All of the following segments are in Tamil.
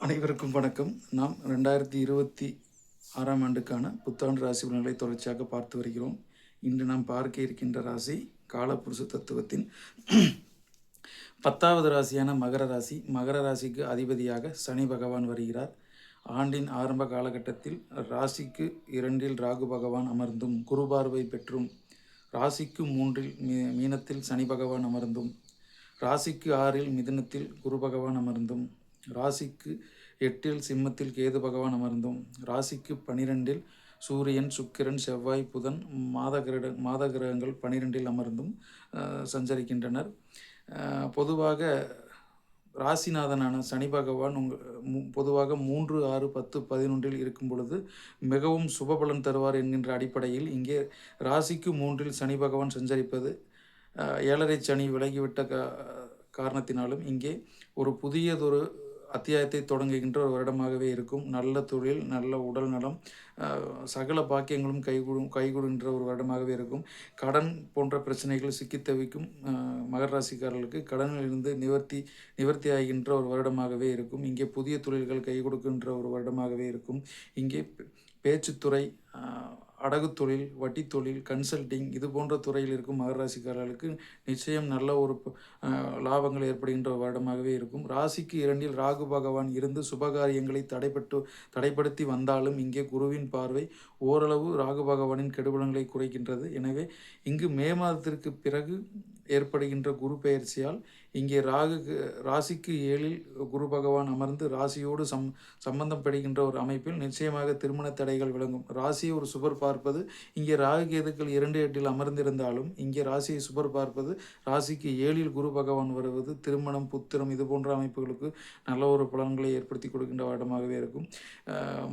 அனைவருக்கும் வணக்கம். நாம் 2026ஆம் ஆண்டுக்கான புத்தாண்டு ராசி பலன்களை தொடர்ச்சியாக பார்த்து வருகிறோம். இன்று நாம் பார்க்க இருக்கின்ற ராசி காலப்புருஷ தத்துவத்தின் 10வது ராசியான மகர ராசி. மகர ராசிக்கு அதிபதியாக சனி பகவான் வருகிறார். ஆண்டின் ஆரம்ப காலகட்டத்தில் ராசிக்கு 2ல் ராகு பகவான் அமர்ந்தும் குரு பார்வை பெற்றும், ராசிக்கு 3ல் மீனத்தில் சனி பகவான் அமர்ந்தும், ராசிக்கு 6ல் மிதுனத்தில் குரு பகவான் அமர்ந்தும், ராசிக்கு 8ல் சிம்மத்தில் கேது பகவான் அமர்ந்தும், ராசிக்கு 12ல் சூரியன், சுக்கிரன், செவ்வாய், புதன் மாத கிரகங்கள் 12ல் அமர்ந்தும் சஞ்சரிக்கின்றனர். பொதுவாக ராசிநாதனான சனி பகவான் பொதுவாக 3, 6, 10, 11ல் இருக்கும் பொழுது மிகவும் சுபபலன் தருவார் என்கின்ற அடிப்படையில் இங்கே ராசிக்கு 3ல் சனி பகவான் சஞ்சரிப்பது 7.5 சனி விலகிவிட்ட காரணத்தினாலும் இங்கே ஒரு புதியதொரு அத்தியாயத்தை தொடங்குகின்ற ஒரு வருடமாகவே இருக்கும். நல்ல தொழில், நல்ல உடல் நலம், சகல பாக்கியங்களும் கைகூடுகின்ற ஒரு வருடமாகவே இருக்கும். கடன் போன்ற பிரச்சனைகள் சிக்கித் தவிக்கும் மகர ராசிக்காரர்களுக்கு கடனில் இருந்து நிவர்த்தி ஆகின்ற ஒரு வருடமாகவே இருக்கும். இங்கே புதிய தொழில்கள் கை கொடுக்கின்ற ஒரு வருடமாகவே இருக்கும். இங்கே பேச்சுத்துறை, அடகு தொழில், வட்டி தொழில், கன்சல்டிங் இது போன்ற துறையில் இருக்கும் மகர ராசிக்காரர்களுக்கு நிச்சயம் நல்ல ஒரு லாபங்கள் ஏற்படுகின்ற வருடமாகவே இருக்கும். ராசிக்கு 2ல் ராகு பகவான் இருந்து சுபகாரியங்களை தடைப்படுத்தி வந்தாலும் இங்கே குருவின் பார்வை ஓரளவு ராகு பகவானின் கெடுபலங்களை குறைக்கின்றது. எனவே இங்கு மே மாதத்திற்கு பிறகு ஏற்படுகின்ற குரு பெயர்ச்சியால் இங்கே ராசிக்கு 7ல் குரு பகவான் அமர்ந்து ராசியோடு சம்பந்தம் படுகின்ற ஒரு அமைப்பில் நிச்சயமாக திருமண தடைகள் விளங்கும். ராசியை ஒரு சுபர் பார்ப்பது, இங்கே ராகு கேதுக்கள் 2, 8ல் அமர்ந்திருந்தாலும் இங்கே ராசியை சுபர் பார்ப்பது, ராசிக்கு 7ல் குரு பகவான் வருவது திருமணம், புத்திரம் இது போன்ற அமைப்புகளுக்கு நல்ல ஒரு பலன்களை ஏற்படுத்தி கொடுக்கின்ற வருடமாகவே இருக்கும்.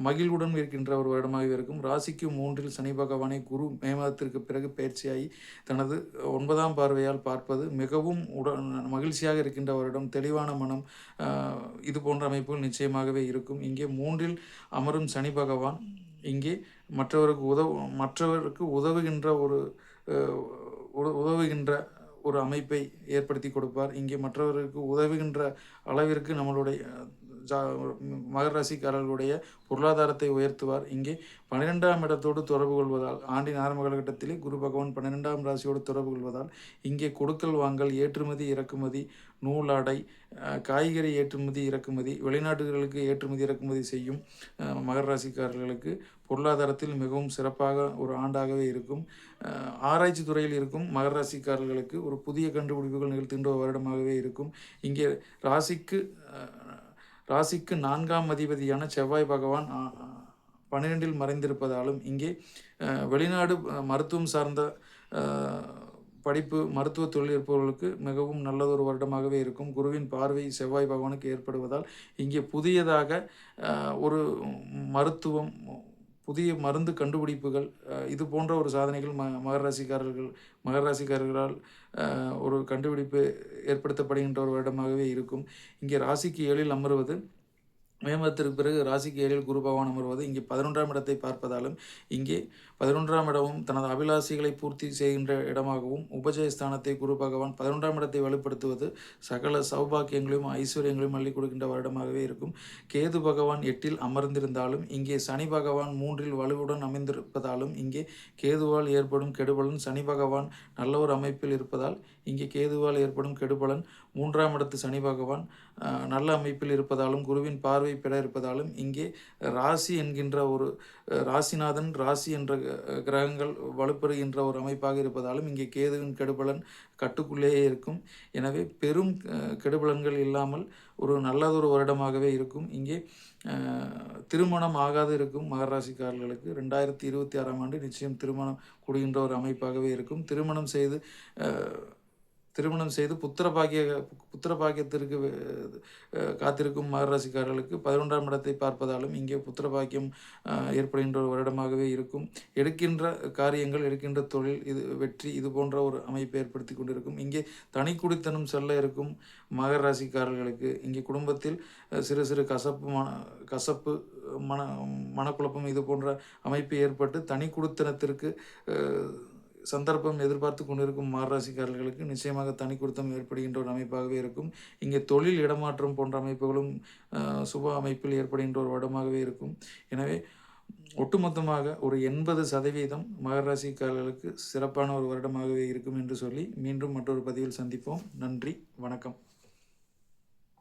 மகிழ்வுடன் இருக்கின்ற ஒரு வருடமாகவே இருக்கும். ராசிக்கு 3ல் சனி பகவானை குரு மே மாதத்திற்கு பிறகு பயிற்சியாகி தனது 9ஆம் பார்வையால் பார்ப்பது மிகவும் மகிழ்ச்சியாக இருக்கின்ற வருடம். தெளிவான மனம் இது போன்ற அமைப்புகள் நிச்சயமாகவே இருக்கும். இங்கே 3ல் அமரும் சனி பகவான் இங்கே மற்றவருக்கு உதவுகின்ற ஒரு அமைப்பை ஏற்படுத்தி கொடுப்பார். இங்கே மற்றவருக்கு உதவுகின்ற அளவிற்கு நம்மளுடைய மகர ராசிக்காரர்களுடைய பொருளாதாரத்தை உயர்த்துவார். இங்கே 12ஆம் இடத்தோடு தொடர்பு கொள்வதால், ஆண்டின் ஆரம்ப காலகட்டத்திலே குரு பகவான் 12ஆம் ராசியோடு தொடர்பு கொள்வதால் இங்கே கொடுக்கல் வாங்கல், ஏற்றுமதி இறக்குமதி, நூலாடை, காய்கறி ஏற்றுமதி இறக்குமதி, வெளிநாடுகளுக்கு ஏற்றுமதி இறக்குமதி செய்யும் மகர ராசிக்காரர்களுக்கு பொருளாதாரத்தில் மிகவும் சிறப்பாக ஒரு ஆண்டாகவே இருக்கும். ஆராய்ச்சி துறையில் இருக்கும் மகர ராசிக்காரர்களுக்கு ஒரு புதிய கண்டுபிடிப்புகள் நிகழ்த்துகின்ற வருடமாகவே இருக்கும். இங்கே ராசிக்கு 4ஆம் அதிபதியான செவ்வாய் பகவான் 12ல் மறைந்திருப்பதாலும் இங்கே வெளிநாடு மருத்துவம் சார்ந்த படிப்பு, மருத்துவ தொழில் இருப்பவர்களுக்கு மிகவும் நல்லதொரு வருடமாகவே இருக்கும். குருவின் பார்வை செவ்வாய் பகவானுக்கு ஏற்படுவதால் இங்கே புதியதாக ஒரு மருத்துவம், புதிய மருந்து கண்டுபிடிப்புகள் இது போன்ற ஒரு சாதனைகள் மகர ராசிக்காரர்களால் ஒரு கண்டுபிடிப்பு ஏற்படுத்தப்படுகின்ற ஒரு வருடமாகவே இருக்கும். இங்கே ராசிக்கு 7ல் அமர்வது, மே மாதத்திற்கு பிறகு ராசிக்கு 7ல் குரு பகவான் அமர்வது இங்கே 11ஆம் இடத்தை பார்ப்பதாலும் இங்கே 11ஆம் இடமும் தனது அபிலாஷைகளை பூர்த்தி செய்கின்ற இடமாகவும், உபஜயஸ்தானத்தை குரு பகவான் 11ஆம் இடத்தை வலுப்படுத்துவது சகல சௌபாக்கியங்களையும் ஐஸ்வர்யங்களையும் அள்ளி கொடுக்கின்ற வருடமாகவே இருக்கும். கேது பகவான் 8ல் அமர்ந்திருந்தாலும் இங்கே சனி பகவான் 3ல் வலுவுடன் அமைந்திருப்பதாலும் இங்கே கேதுவால் ஏற்படும் கெடுபலன், சனி பகவான் நல்ல ஒரு அமைப்பில் இருப்பதால் இங்கே கேதுவால் ஏற்படும் கெடுபலன், 3ஆம் இடத்து சனி பகவான் நல்ல அமைப்பில் இருப்பதாலும் குருவின் பார்வை பெற இருப்பதாலும் இங்கே ராசி என்கின்ற ஒரு ராசிநாதன், ராசி என்ற கிரகங்கள் வலுப்பெறுகின்ற ஒரு அமைப்பாக இருப்பதாலும் இங்கே கேதுவின் கெடுபலன் கட்டுக்குள்ளேயே இருக்கும். எனவே பெரும் கெடுபலன்கள் இல்லாமல் ஒரு நல்லதொரு வருடமாகவே இருக்கும். இங்கே திருமணம் ஆகாது இருக்கும் மகர ராசிக்காரர்களுக்கு 2026ஆம் ஆண்டு நிச்சயம் திருமணம் கூடுகின்ற ஒரு அமைப்பாகவே இருக்கும். திருமணம் செய்து புத்திர பாக்கியத்திற்கு காத்திருக்கும் மகர ராசிக்காரர்களுக்கு 11ஆம் இடத்தை பார்ப்பதாலும் இங்கே புத்திர பாக்கியம் ஏற்படுகின்ற ஒரு வருடமாகவே இருக்கும். எடுக்கின்ற காரியங்கள், எடுக்கின்ற தொழில், வெற்றி இது போன்ற ஒரு அமைப்பை ஏற்படுத்தி கொண்டிருக்கும். இங்கே தனி குடித்தனம் செல்ல இருக்கும் மகர ராசிக்காரர்களுக்கு இங்கே குடும்பத்தில் சிறு சிறு கசப்பு மனக்குழப்பம் இது போன்ற அமைப்பு ஏற்பட்டு தனி குடித்தனத்திற்கு சந்தர்ப்பம் எதிர்பார்த்து கொண்டிருக்கும் மாரராசிக்காரர்களுக்கு நிச்சயமாக தனி கொடுத்தம் ஏற்படுகின்ற ஒரு அமைப்பாகவே இருக்கும். இங்கே தொழில் இடமாற்றம் போன்ற அமைப்புகளும் சுப அமைப்பில் ஏற்படுகின்ற ஒரு வருடமாகவே இருக்கும். எனவே ஒட்டுமொத்தமாக ஒரு 80% மகர ராசிக்காரர்களுக்கு சிறப்பான ஒரு வருடமாகவே இருக்கும் என்று சொல்லி மீண்டும் மற்றொரு பதிவில் சந்திப்போம். நன்றி, வணக்கம்.